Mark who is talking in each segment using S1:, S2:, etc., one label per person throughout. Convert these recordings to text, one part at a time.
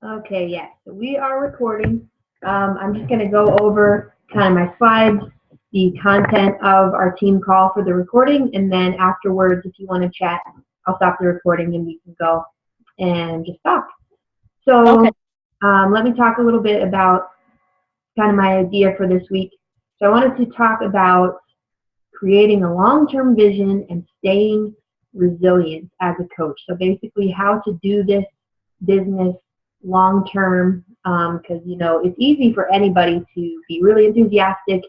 S1: Okay, yes. So we are recording. I'm just going to go over kind of my slides, the content of our team call for the recording, and then afterwards, if you want to chat, I'll stop the recording and we can go and just talk.
S2: Okay.
S1: So let me talk a little bit about kind of my idea for this week. So I wanted to talk about creating a long-term vision and staying resilient as a coach. So basically how to do this business long-term, because it's easy for anybody to be really enthusiastic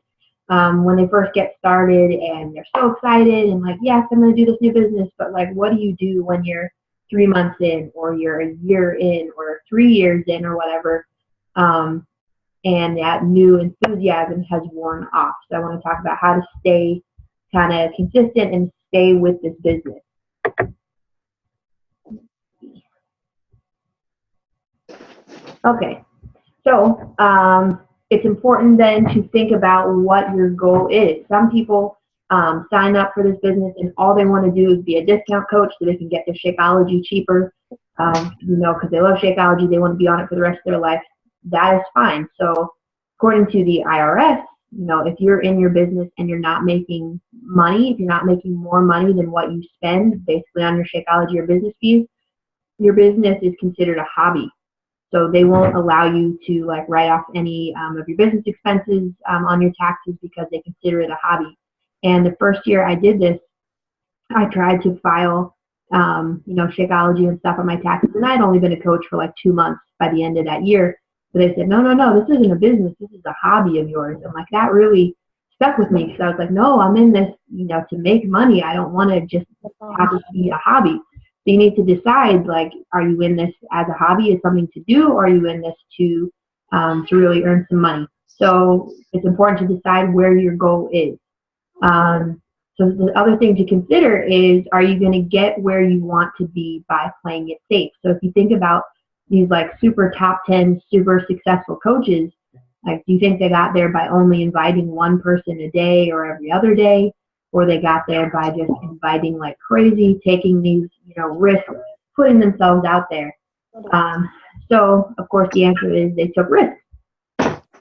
S1: when they first get started and they're so excited and like, yes, I'm going to do this new business, but like, what do you do when you're 3 months in or you're a year in or 3 years in or whatever? And that new enthusiasm has worn off. So I want to talk about how to stay kind of consistent and stay with this business. Okay, so it's important then to think about what your goal is. Some people sign up for this business and all they want to do is be a discount coach so they can get their Shakeology cheaper, because they love Shakeology, they want to be on it for the rest of their life. That is fine. So according to the IRS, if you're in your business and you're not making money, if you're not making more money than what you spend basically on your Shakeology or business fees, your business is considered a hobby. So they won't allow you to like write off any of your business expenses on your taxes because they consider it a hobby. And the first year I did this, I tried to file, Shakeology and stuff on my taxes, and I had only been a coach for like 2 months by the end of that year. But they said, no, no, no, this isn't a business. This is a hobby of yours. And like that really stuck with me because I was like, no, I'm in this, to make money. I don't want to just have it be a hobby. So you need to decide, like, are you in this as a hobby, as something to do, or are you in this to really earn some money? So it's important to decide where your goal is. So the other thing to consider is, are you going to get where you want to be by playing it safe? So if you think about these like super top 10, super successful coaches, like do you think they got there by only inviting one person a day or every other day? Or they got there by just inviting like crazy, taking these, risks, putting themselves out there? So of course the answer is they took risks.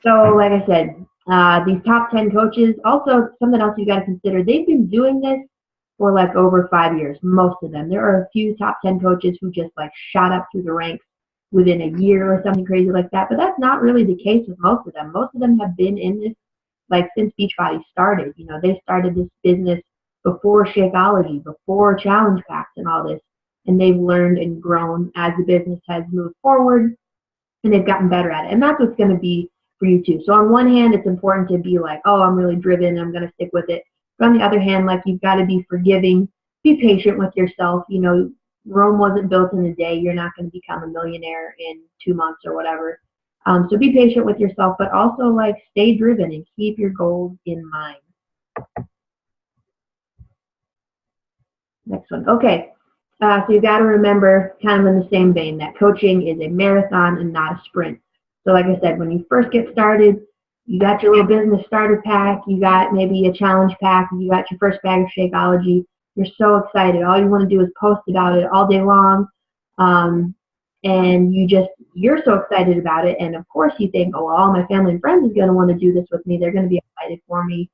S1: So, like I said, these top 10 coaches, also something else you got to consider, they've been doing this for like over 5 years, most of them. There are a few top 10 coaches who just like shot up through the ranks within a year or something crazy like that, but that's not really the case with most of them. Most of them have been in this like since Beachbody started. They started this business before Shakeology, before challenge packs and all this, and they've learned and grown as the business has moved forward, and they've gotten better at it. And that's what's going to be for you too. So on one hand, it's important to be like, oh, I'm really driven, I'm going to stick with it. But on the other hand, like you've got to be forgiving, be patient with yourself. Rome wasn't built in a day. You're not going to become a millionaire in 2 months or whatever. So be patient with yourself, but also like stay driven and keep your goals in mind. Next one. Okay. So you got to remember, kind of in the same vein, that coaching is a marathon and not a sprint. So like I said, when you first get started, you got your little business starter pack, you got maybe a challenge pack, you got your first bag of Shakeology. You're so excited. All you want to do is post about it all day long. And you're so excited about it. And of course you think, oh, well, all my family and friends is going to want to do this with me. They're going to be excited for me.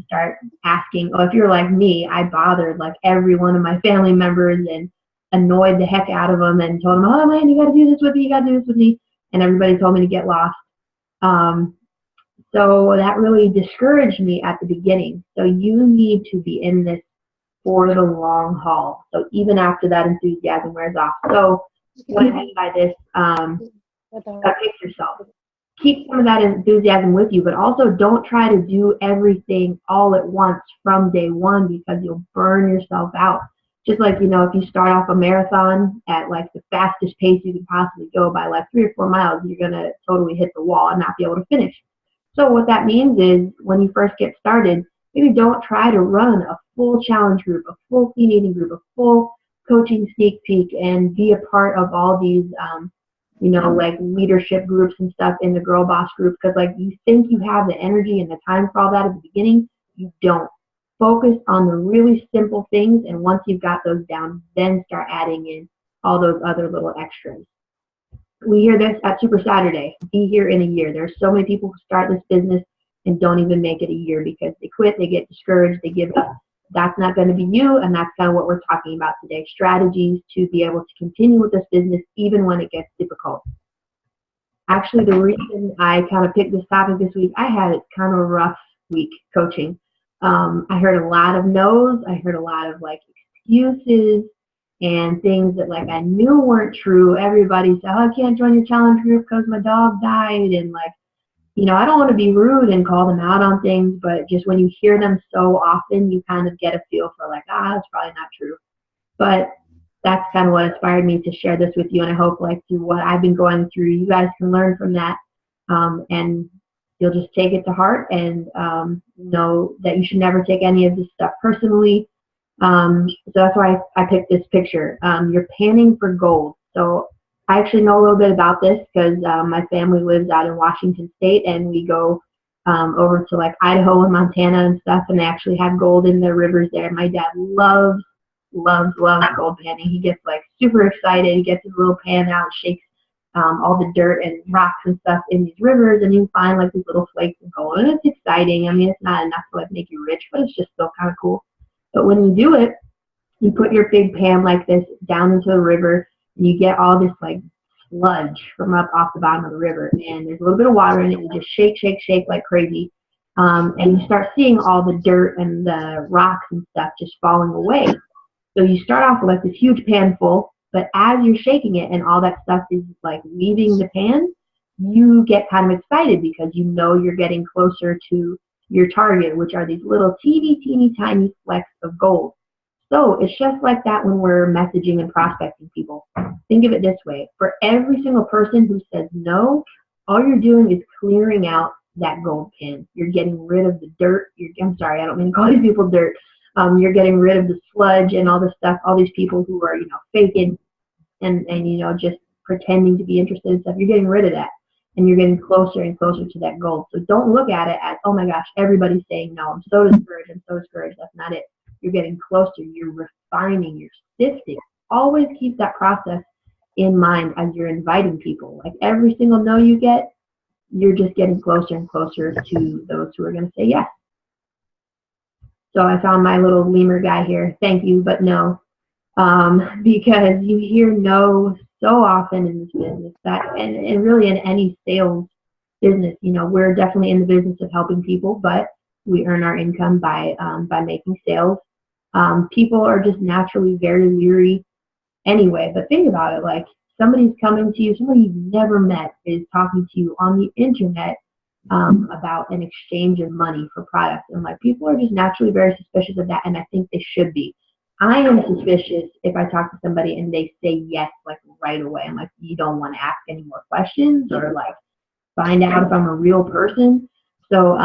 S1: Start asking, oh, if you're like me, I bothered like every one of my family members and annoyed the heck out of them and told them, oh man, you got to do this with me, you got to do this with me. And everybody told me to get lost. So that really discouraged me at the beginning. So you need to be in this for the long haul. So even after that enthusiasm wears off. So what I mean by this, pace yourself. Keep some of that enthusiasm with you, but also don't try to do everything all at once from day one because you'll burn yourself out. Just like, if you start off a marathon at like the fastest pace you can possibly go by like 3 or 4 miles, you're going to totally hit the wall and not be able to finish. So what that means is when you first get started, maybe don't try to run a full challenge group, a full clean eating group, a full coaching sneak peek, and be a part of all these like leadership groups and stuff in the Girl Boss group, because like you think you have the energy and the time for all that at the beginning. You don't. Focus on the really simple things, and once you've got those down, then start adding in all those other little extras. We hear this at Super Saturday, be here in a year. There's so many people who start this business and don't even make it a year because they quit, they get discouraged, they give up. That's not going to be you, and that's kind of what we're talking about today. Strategies to be able to continue with this business even when it gets difficult. Actually, the reason I kind of picked this topic this week, I had kind of a rough week coaching. I heard a lot of no's. I heard a lot of like excuses and things that like I knew weren't true. Everybody said, oh, I can't join your challenge group because my dog died. And like, you know, I don't want to be rude and call them out on things, but just when you hear them so often, you kind of get a feel for like, that's probably not true. But that's kind of what inspired me to share this with you. And I hope like through what I've been going through, you guys can learn from that. And you'll just take it to heart and know that you should never take any of this stuff personally. So that's why I picked this picture. You're panning for gold. So I actually know a little bit about this because my family lives out in Washington State, and we go over to like Idaho and Montana and stuff, and they actually have gold in their rivers there. My dad loves gold panning. He gets like super excited. He gets his little pan out, shakes all the dirt and rocks and stuff in these rivers, and you find like these little flakes of gold, and it's exciting. I mean, it's not enough to like make you rich, but it's just still kind of cool. But when you do it, you put your big pan like this down into the river, and you get all this like sludge from up off the bottom of the river, and there's a little bit of water in it. You just shake like crazy, and you start seeing all the dirt and the rocks and stuff just falling away. So you start off with like this huge pan full, but as you're shaking it and all that stuff is like leaving the pan, you get kind of excited because you know you're getting closer to your target, which are these little teeny tiny flecks of gold. So it's just like that when we're messaging and prospecting people. Think of it this way. For every single person who says no, all you're doing is clearing out that gold pan. You're getting rid of the dirt. I'm sorry, I don't mean to call these people dirt. You're getting rid of the sludge and all this stuff, all these people who are, you know, faking and you know, just pretending to be interested in stuff. You're getting rid of that, and you're getting closer and closer to that goal. So don't look at it as, oh my gosh, everybody's saying no. I'm so discouraged. That's not it. You're getting closer. You're refining. You're sifting. Always keep that process in mind as you're inviting people. Like every single no you get, you're just getting closer and closer to those who are going to say yes. So I found my little lemur guy here. Thank you, but no. Because you hear no so often in this business and really in any sales business. You know, we're definitely in the business of helping people, but we earn our income by making sales. People are just naturally very leery anyway. But think about it, like somebody's coming to you, somebody you've never met is talking to you on the internet about an exchange of money for products. And like people are just naturally very suspicious of that, and I think they should be. I am suspicious if I talk to somebody and they say yes like right away. I'm like, you don't want to ask any more questions or like find out if I'm a real person. So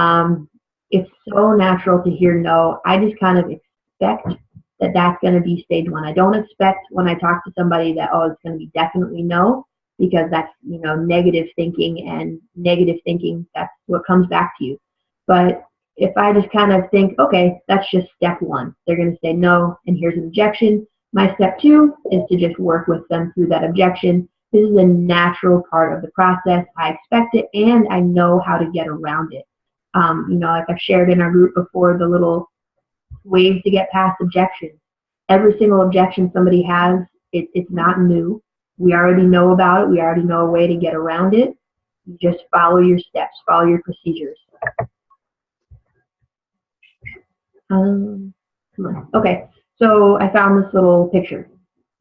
S1: it's so natural to hear no. I just kind of expect that that's going to be stage one. I don't expect when I talk to somebody that, oh, it's going to be definitely no, because that's, you know, negative thinking, and negative thinking, that's what comes back to you. But if I just kind of think, okay, that's just step one. They're going to say no, and here's an objection. My step two is to just work with them through that objection. This is a natural part of the process. I expect it, and I know how to get around it. You know, like I've shared in our group before, the little ways to get past objections. Every single objection somebody has, it's not new. We already know about it. We already know a way to get around it. You just follow your steps, follow your procedures. Come on. Okay, so I found this little picture.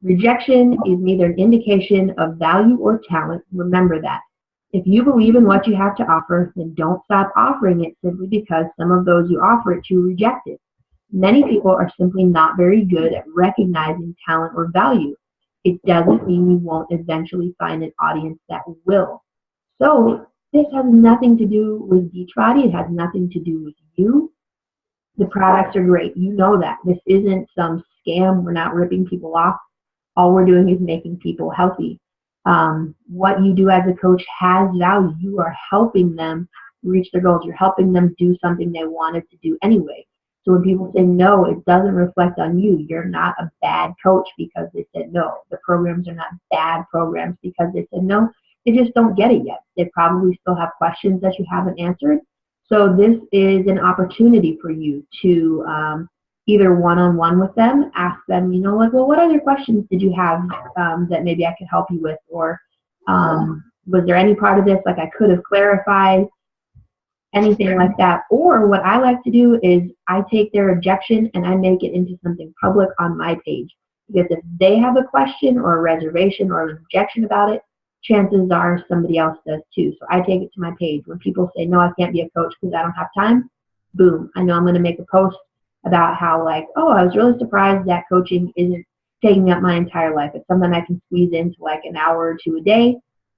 S1: Rejection is neither an indication of value or talent. Remember that. If you believe in what you have to offer, then don't stop offering it simply because some of those you offer it to reject it. Many people are simply not very good at recognizing talent or value. It doesn't mean you won't eventually find an audience that will. So this has nothing to do with Beachbody. It has nothing to do with you. The products are great. You know that. This isn't some scam. We're not ripping people off. All we're doing is making people healthy. What you do as a coach has value. You are helping them reach their goals. You're helping them do something they wanted to do anyway. So when people say no, it doesn't reflect on you. You're not a bad coach because they said no. The programs are not bad programs because they said no. They just don't get it yet. They probably still have questions that you haven't answered. So this is an opportunity for you to either one-on-one with them, ask them, you know, like, well, what other questions did you have that maybe I could help you with? Or was there any part of this like I could have clarified? Anything like that. Or what I like to do is I take their objection and I make it into something public on my page. Because if they have a question or a reservation or an objection about it, chances are somebody else does too. So I take it to my page. When people say, no, I can't be a coach because I don't have time, boom, I know I'm going to make a post about how, like, oh, I was really surprised that coaching isn't taking up my entire life. It's something I can squeeze into like an hour or two a day,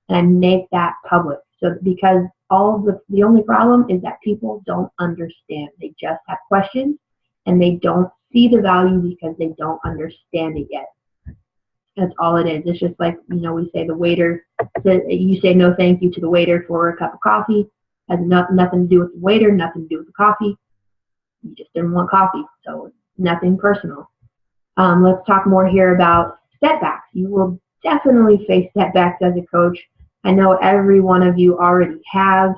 S1: and I make that public. So because the only problem is that people don't understand. They just have questions and they don't see the value because they don't understand it yet. That's all it is. It's just like, you know, we say the waiter, you say no thank you to the waiter for a cup of coffee. Has nothing to do with the waiter, nothing to do with the coffee. You just didn't want coffee, so nothing personal. Let's talk more here about setbacks. You will definitely face setbacks as a coach. I know every one of you already have.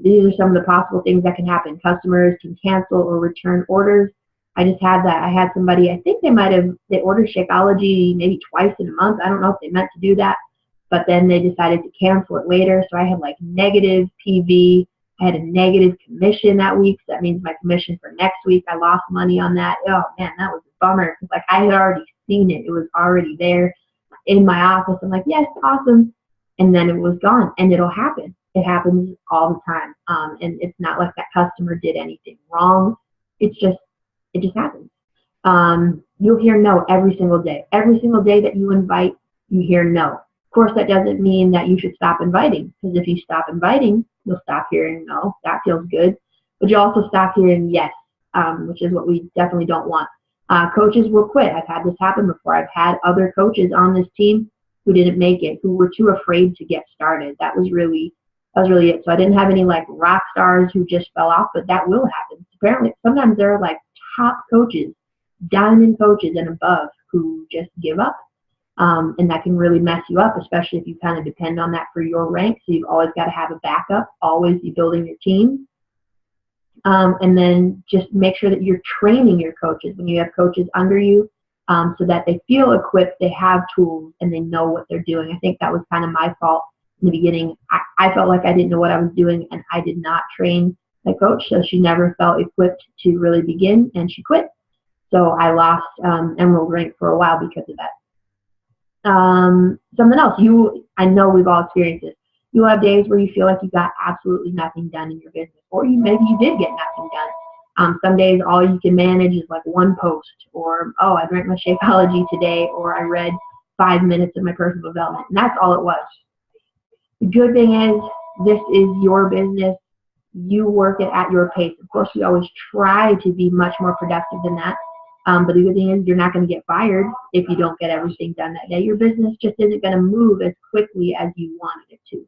S1: These are some of the possible things that can happen. Customers can cancel or return orders. I just had that. I had somebody, I think they ordered Shakeology maybe twice in a month. I don't know if they meant to do that, but then they decided to cancel it later. So I had like negative PV. I had a negative commission that week. So that means my commission for next week, I lost money on that. Oh man, that was a bummer. Like I had already seen it. It was already there in my office. I'm like, yes, awesome. And then it was gone, and it'll happen. It happens all the time. And it's not like that customer did anything wrong. It just happens. You'll hear no every single day. Every single day that you invite, you hear no. Of course, that doesn't mean that you should stop inviting, because if you stop inviting, you'll stop hearing no. That feels good. But you also stop hearing yes, which is what we definitely don't want. Coaches will quit. I've had this happen before. I've had other coaches on this team who didn't make it, who were too afraid to get started. That was really it. So I didn't have any like rock stars who just fell off, but that will happen. Apparently, sometimes there are like top coaches, diamond coaches and above, who just give up. And that can really mess you up, especially if you kind of depend on that for your rank. So you've always got to have a backup, always be building your team. And then just make sure that you're training your coaches when you have coaches under you, so that they feel equipped, they have tools, and they know what they're doing. I think that was kind of my fault in the beginning. I felt like I didn't know what I was doing, and I did not train my coach, so she never felt equipped to really begin, and she quit. So I lost Emerald rank for a while because of that. Something else, I know we've all experienced this. You'll have days where you feel like you got absolutely nothing done in your business, or maybe you did get nothing done. Some days all you can manage is like one post, or, oh, I drank my Shakeology today, or I read 5 minutes of my personal development, and that's all it was. The good thing is, this is your business. You work it at your pace. Of course, we always try to be much more productive than that. But the good thing is, you're not going to get fired if you don't get everything done that day. Your business just isn't going to move as quickly as you wanted it to.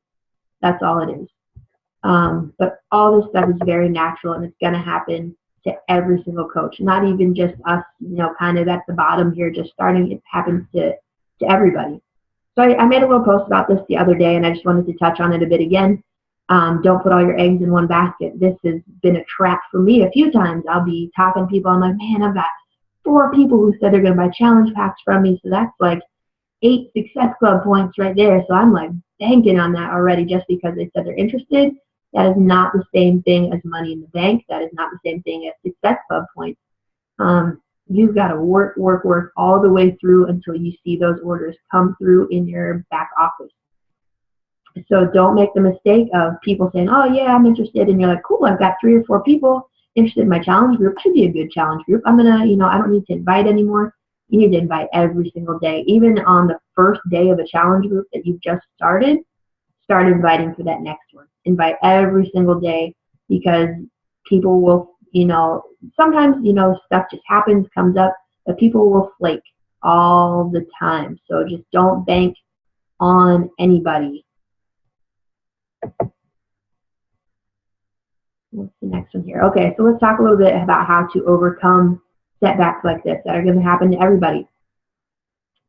S1: That's all it is. But all this stuff is very natural, and it's going to happen to every single coach, not even just us, you know, kind of at the bottom here, just starting. It happens to everybody. So I made a little post about this the other day, and I just wanted to touch on it a bit again. Don't put all your eggs in one basket. This has been a trap for me a few times. I'll be talking to people. I'm like, man, I've got 4 people who said they're going to buy challenge packs from me. So that's like 8 Success Club points right there. So I'm like banking on that already just because they said they're interested. That is not the same thing as money in the bank. That is not the same thing as Success Club points. You've got to work all the way through until you see those orders come through in your back office. So don't make the mistake of people saying, oh yeah, I'm interested. And you're like, cool, I've got 3 or 4 people interested in my challenge group. Should be a good challenge group. I'm going to, you know, I don't need to invite anymore. You need to invite every single day. Even on the first day of a challenge group that you've just started, start inviting for that next one. Invite every single day, because people will, you know, sometimes, you know, stuff just happens, comes up, but people will flake all the time. So just don't bank on anybody. What's the next one here? Okay, so let's talk a little bit about how to overcome setbacks like this that are going to happen to everybody.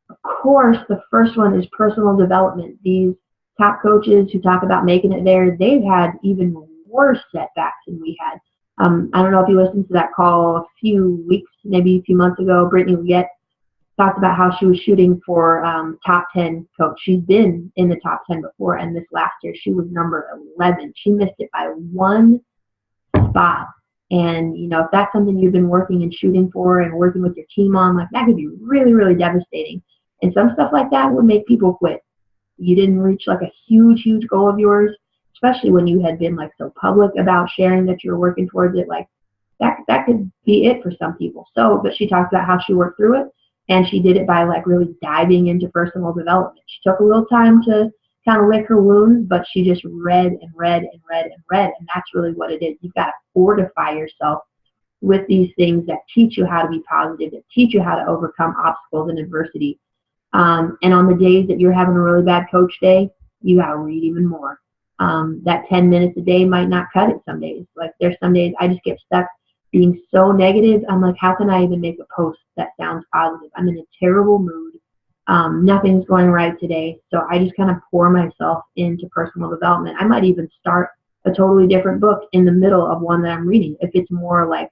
S1: Of course, the first one is personal development. These top coaches who talk about making it there, they've had even worse setbacks than we had. I don't know if you listened to that call a few weeks, maybe a few months ago. Brittany Liette talked about how she was shooting for top 10 coach. She's been in the top 10 before, and this last year she was number 11. She missed it by one spot. And, you know, if that's something you've been working and shooting for and working with your team on, like that could be really, really devastating. And some stuff like that would make people quit. You didn't reach like a huge, huge goal of yours, especially when you had been like so public about sharing that you're working towards it. Like that could be it for some people. So, but she talked about how she worked through it, and she did it by like really diving into personal development. She took a little time to kind of lick her wounds, but she just read and read and read and read, and that's really what it is. You've got to fortify yourself with these things that teach you how to be positive, that teach you how to overcome obstacles and adversity. And on the days that you're having a really bad coach day, you got to read even more. That 10 minutes a day might not cut it some days. Like there's some days I just get stuck being so negative. I'm like, how can I even make a post that sounds positive? I'm in a terrible mood. Nothing's going right today. So I just kind of pour myself into personal development. I might even start a totally different book in the middle of one that I'm reading if it's more like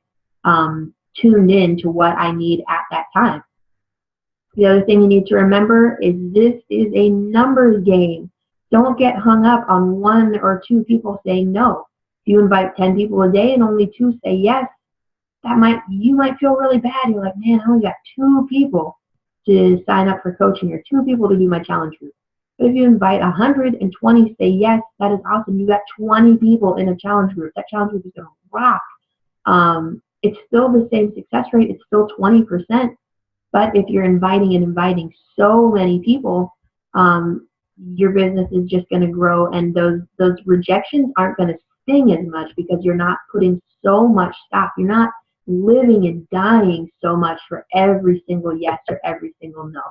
S1: tuned in to what I need at that time. The other thing you need to remember is this is a numbers game. Don't get hung up on one or two people saying no. If you invite 10 people a day and only 2 say yes, you might feel really bad. You're like, man, I only got 2 people to sign up for coaching or 2 people to do my challenge group. But if you invite 120 say yes, that is awesome. You got 20 people in a challenge group. That challenge group is going to rock. It's still the same success rate. It's still 20%. But if you're inviting so many people, your business is just going to grow, and those rejections aren't going to sting as much because you're not putting so much stock. You're not living and dying so much for every single yes or every single no.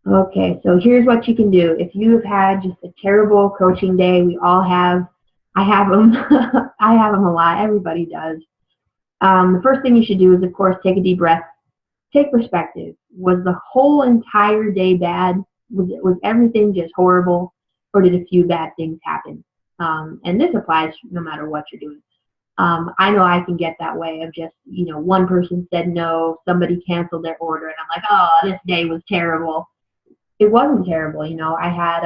S1: Okay, so here's what you can do. If you've had just a terrible coaching day, we all have. I have them. I have them a lot. Everybody does. The first thing you should do is, of course, take a deep breath. Take perspective. Was the whole entire day bad? Was everything just horrible? Or did a few bad things happen? And this applies no matter what you're doing. I know I can get that way of just, you know, one person said no, somebody canceled their order, and I'm like, oh, this day was terrible. It wasn't terrible. You know, I had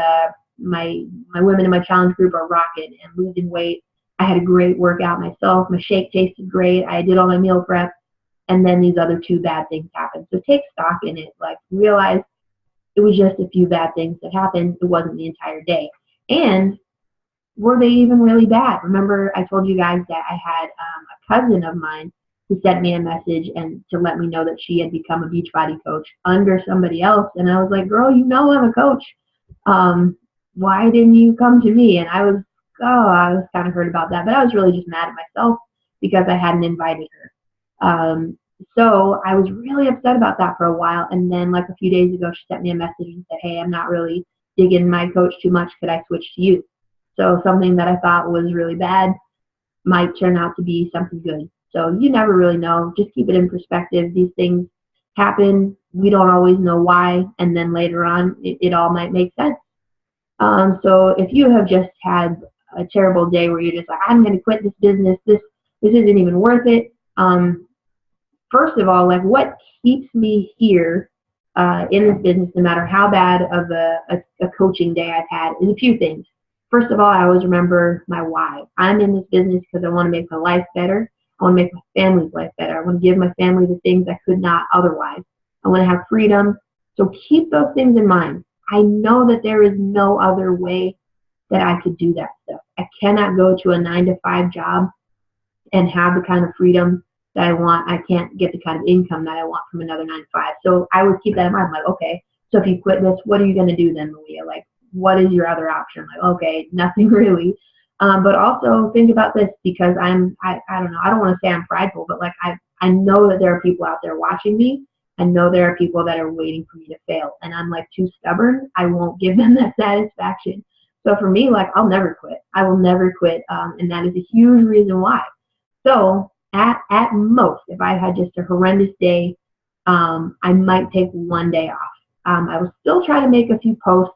S1: my women in my challenge group are rocking and losing weight. I had a great workout myself. My shake tasted great. I did all my meal prep. And then these other 2 bad things happened. So take stock in it. Like, realize it was just a few bad things that happened. It wasn't the entire day. And were they even really bad? Remember, I told you guys that I had a cousin of mine who sent me a message and to let me know that she had become a Beachbody coach under somebody else. And I was like, girl, you know I'm a coach. Why didn't you come to me? And I was kind of hurt about that, but I was really just mad at myself because I hadn't invited her. So I was really upset about that for a while. And then like a few days ago, she sent me a message and said, hey, I'm not really digging my coach too much. Could I switch to you? So something that I thought was really bad might turn out to be something good. So you never really know. Just keep it in perspective. These things happen. We don't always know why. And then later on, it all might make sense. So if you have just had a terrible day where you're just like, I'm going to quit this business, this isn't even worth it. First of all, like, what keeps me here in this business, no matter how bad of a coaching day I've had, is a few things. First of all, I always remember my why. I'm in this business because I want to make my life better. I want to make my family's life better. I want to give my family the things I could not otherwise. I want to have freedom. So keep those things in mind. I know that there is no other way that I could do that stuff. I cannot go to a 9-to-5 job and have the kind of freedom that I want. I can't get the kind of income that I want from another 9-to-5. So I would keep that in mind. I'm like, okay, so if you quit this, what are you going to do then, Malia? Like, what is your other option? Like, okay, nothing really. But also think about this, because I don't know, I don't want to say I'm prideful, but like I know that there are people out there watching me. I know there are people that are waiting for me to fail, and I'm like too stubborn. I won't give them that satisfaction. So for me, like, I'll never quit. I will never quit, and that is a huge reason why. So at most, if I had just a horrendous day, I might take one day off. I will still try to make a few posts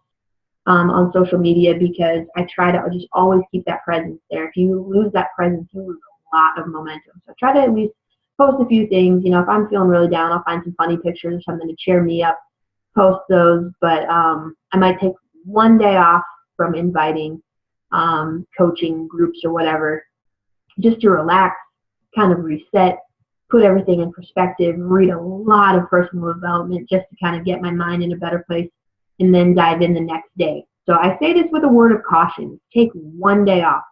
S1: on social media because I try to just always keep that presence there. If you lose that presence, you lose a lot of momentum. So try to at least post a few things. If I'm feeling really down, I'll find some funny pictures or something to cheer me up, post those. But I might take one day off from inviting coaching groups or whatever, just to relax, kind of reset, put everything in perspective, read a lot of personal development just to kind of get my mind in a better place, and then dive in the next day. So I say this with a word of caution. Take one day off.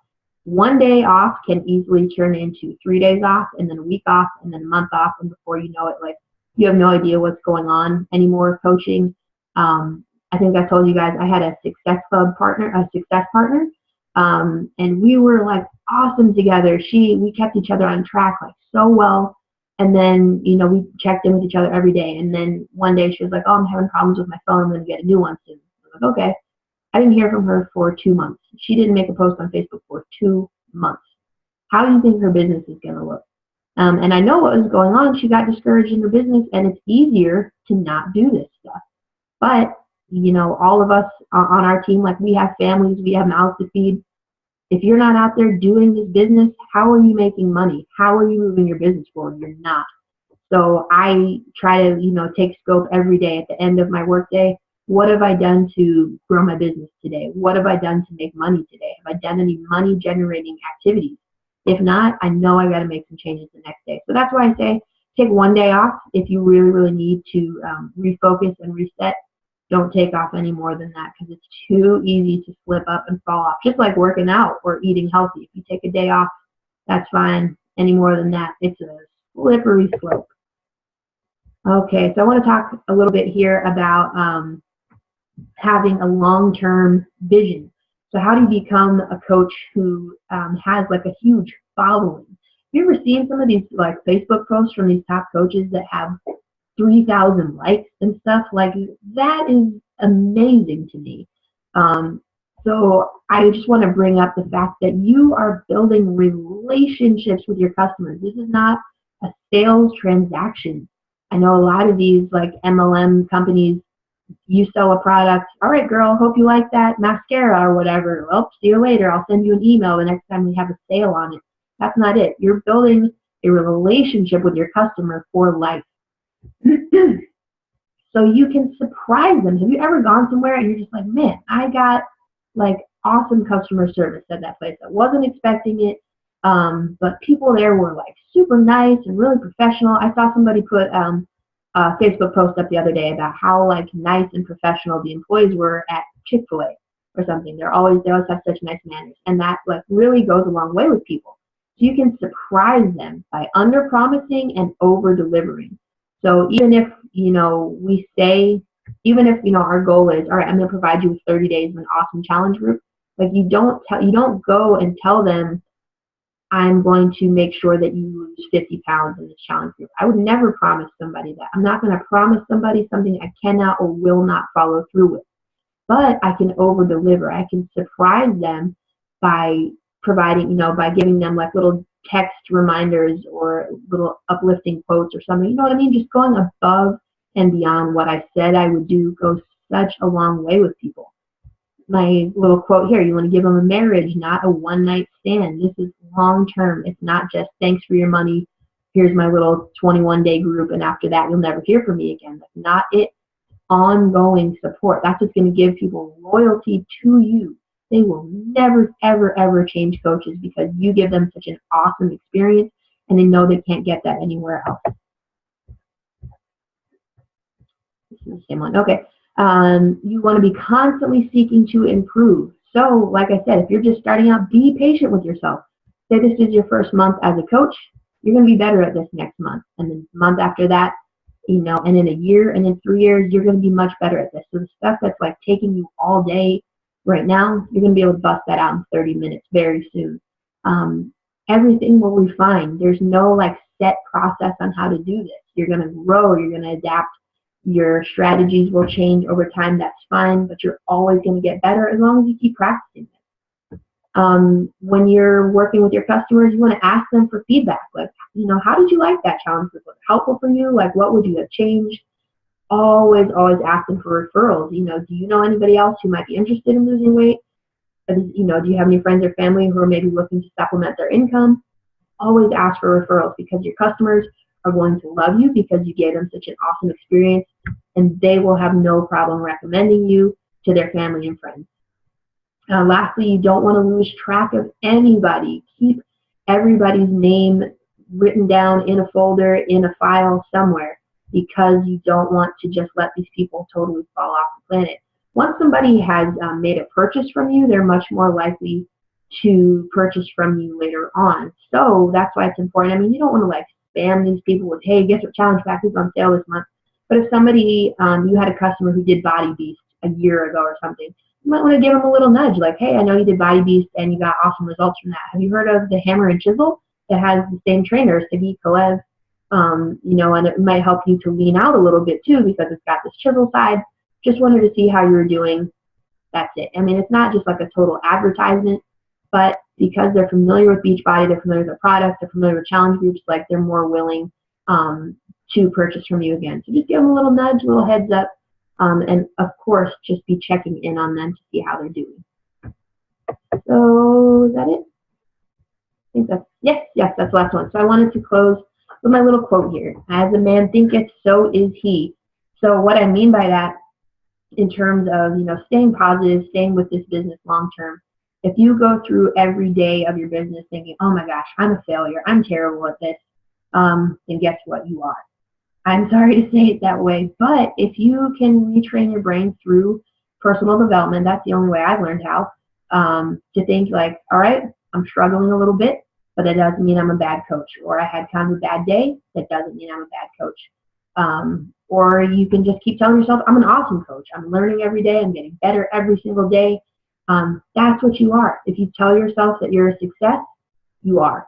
S1: One day off can easily turn into 3 days off, and then a week off, and then a month off, and before you know it, like, you have no idea what's going on anymore coaching. I think I told you guys I had a success partner, and we were like awesome together. We kept each other on track like so well. And then, we checked in with each other every day. And then one day she was like, oh, I'm having problems with my phone. I'm going to get a new one soon. I was like, okay. I didn't hear from her for 2 months. She didn't make a post on Facebook for 2 months. How do you think her business is going to look? And I know what was going on. She got discouraged in her business, and it's easier to not do this stuff. But, all of us on our team, like, we have families, we have mouths to feed. If you're not out there doing this business, how are you making money? How are you moving your business forward? You're not. So I try to, take scope every day at the end of my workday. What have I done to grow my business today? What have I done to make money today? Have I done any money generating activities? If not, I know I got to make some changes the next day. So that's why I say take one day off if you really, really need to refocus and reset. Don't take off any more than that because it's too easy to slip up and fall off. Just like working out or eating healthy. If you take a day off, that's fine. Any more than that, it's a slippery slope. Okay, so I want to talk a little bit here about having a long-term vision. So how do you become a coach who has like a huge following? Have you ever seen some of these like Facebook posts from these top coaches that have 3,000 likes and stuff? Like, that is amazing to me. So I just want to bring up the fact that you are building relationships with your customers. This is not a sales transaction. I know a lot of these like MLM companies, you sell a product. All right, girl, hope you like that mascara or whatever. Well, see you later. I'll send you an email the next time we have a sale on it. That's not it. You're building a relationship with your customer for life. So you can surprise them. Have you ever gone somewhere and you're just like, man, I got like awesome customer service at that place. I wasn't expecting it, but people there were like super nice and really professional. I saw somebody put a Facebook post up the other day about how like nice and professional the employees were at Chick-fil-A or something. They always have such nice manners, and that like really goes a long way with people. So you can surprise them by under promising and over delivering. So even if, we say, even if, our goal is, all right, I'm going to provide you with 30 days of an awesome challenge group, like you don't go and tell them, I'm going to make sure that you lose 50 pounds in this challenge group. I would never promise somebody that. I'm not going to promise somebody something I cannot or will not follow through with. But I can over deliver. I can surprise them by providing, by giving them like little text reminders or little uplifting quotes or something. You know what I mean? Just going above and beyond what I said I would do goes such a long way with people. My little quote here, you want to give them a marriage, not a one-night stand. This is long-term. It's not just thanks for your money. Here's my little 21-day group, and after that, you'll never hear from me again. That's not it. Ongoing support. That's what's going to give people loyalty to you. They will never, ever, ever change coaches because you give them such an awesome experience and they know they can't get that anywhere else. This is the same one. Okay. You want to be constantly seeking to improve. So, like I said, if you're just starting out, be patient with yourself. Say this is your first month as a coach. You're going to be better at this next month. And then the month after that, and in a year and in 3 years, you're going to be much better at this. So the stuff that's like taking you all day right now, you're going to be able to bust that out in 30 minutes very soon. Everything will refine. There's no like set process on how to do this. You're going to grow. You're going to adapt Your strategies will change over time. That's fine, but you're always going to get better as long as you keep practicing it. When you're working with your customers, you want to ask them for feedback. Like, how did you like that challenge? Was it helpful for you? Like, what would you have changed? Always, always ask them for referrals. Do you know anybody else who might be interested in losing weight? Do you have any friends or family who are maybe looking to supplement their income? Always ask for referrals, because your customers are going to love you because you gave them such an awesome experience, and they will have no problem recommending you to their family and friends. Lastly, you don't want to lose track of anybody. Keep everybody's name written down in a folder, in a file somewhere, because you don't want to just let these people totally fall off the planet. Once somebody has made a purchase from you, they're much more likely to purchase from you later on. So that's why it's important. I mean, you don't want to like spam these people with, hey, guess what challenge pack is on sale this month. But if somebody, you had a customer who did Body Beast a year ago or something, you might want to give them a little nudge, like, hey, I know you did Body Beast and you got awesome results from that. Have you heard of the Hammer and Chisel? That has the same trainer, Sagi Kalev, and it might help you to lean out a little bit too, because it's got this chisel side. Just wanted to see how you were doing. That's it. I mean, it's not just like a total advertisement, but because they're familiar with Beachbody, they're familiar with the product, they're familiar with challenge groups, like they're more willing to purchase from you again. So just give them a little nudge, a little heads up, and of course, just be checking in on them to see how they're doing. So is that it? I think that's, yes, that's the last one. So I wanted to close with my little quote here. As a man thinketh, so is he. So what I mean by that, in terms of, staying positive, staying with this business long term, if you go through every day of your business thinking, oh my gosh, I'm a failure, I'm terrible at this, then guess what? You are. I'm sorry to say it that way, but if you can retrain your brain through personal development, that's the only way I've learned how, to think like, all right, I'm struggling a little bit, but that doesn't mean I'm a bad coach. Or I had kind of a bad day, that doesn't mean I'm a bad coach. Or you can just keep telling yourself, I'm an awesome coach. I'm learning every day. I'm getting better every single day. That's what you are. If you tell yourself that you're a success, you are.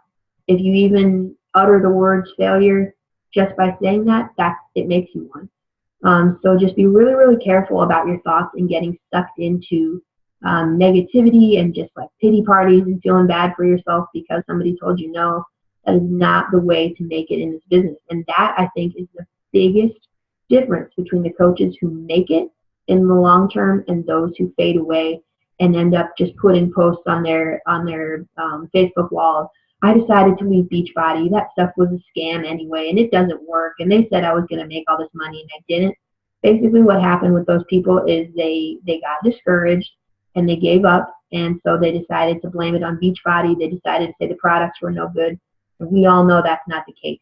S1: If you even utter the words failure just by saying that, it makes you one. So just be really, really careful about your thoughts and getting sucked into negativity and just like pity parties and feeling bad for yourself because somebody told you no. That is not the way to make it in this business. And that, I think, is the biggest difference between the coaches who make it in the long term and those who fade away and end up just putting posts on their Facebook wall. I decided to leave Beachbody. That stuff was a scam anyway, and it doesn't work. And they said I was going to make all this money, and I didn't. Basically, what happened with those people is they got discouraged and they gave up, and so they decided to blame it on Beachbody. They decided to say the products were no good. And we all know that's not the case.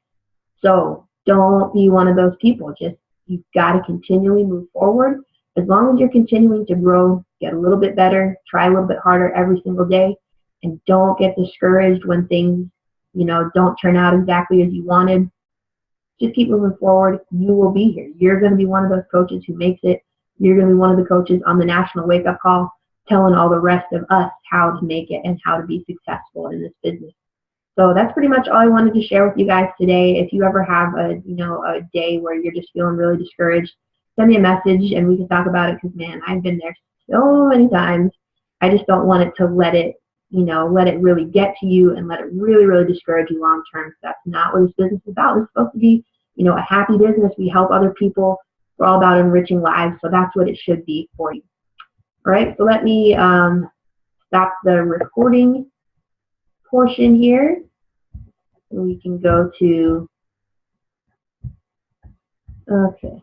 S1: So don't be one of those people. You've got to continually move forward. As long as you're continuing to grow, get a little bit better, try a little bit harder every single day, and don't get discouraged when things, don't turn out exactly as you wanted. Just keep moving forward. You will be here. You're going to be one of those coaches who makes it. You're going to be one of the coaches on the national wake-up call telling all the rest of us how to make it and how to be successful in this business. So that's pretty much all I wanted to share with you guys today. If you ever have a day where you're just feeling really discouraged, send me a message and we can talk about it, because man, I've been there so many times. I just don't want it to let it really get to you and let it really, really discourage you long term. That's not what this business is about. It's supposed to be, a happy business. We help other people. We're all about enriching lives. So that's what it should be for you. All right, so let me stop the recording portion here. We can go to, okay.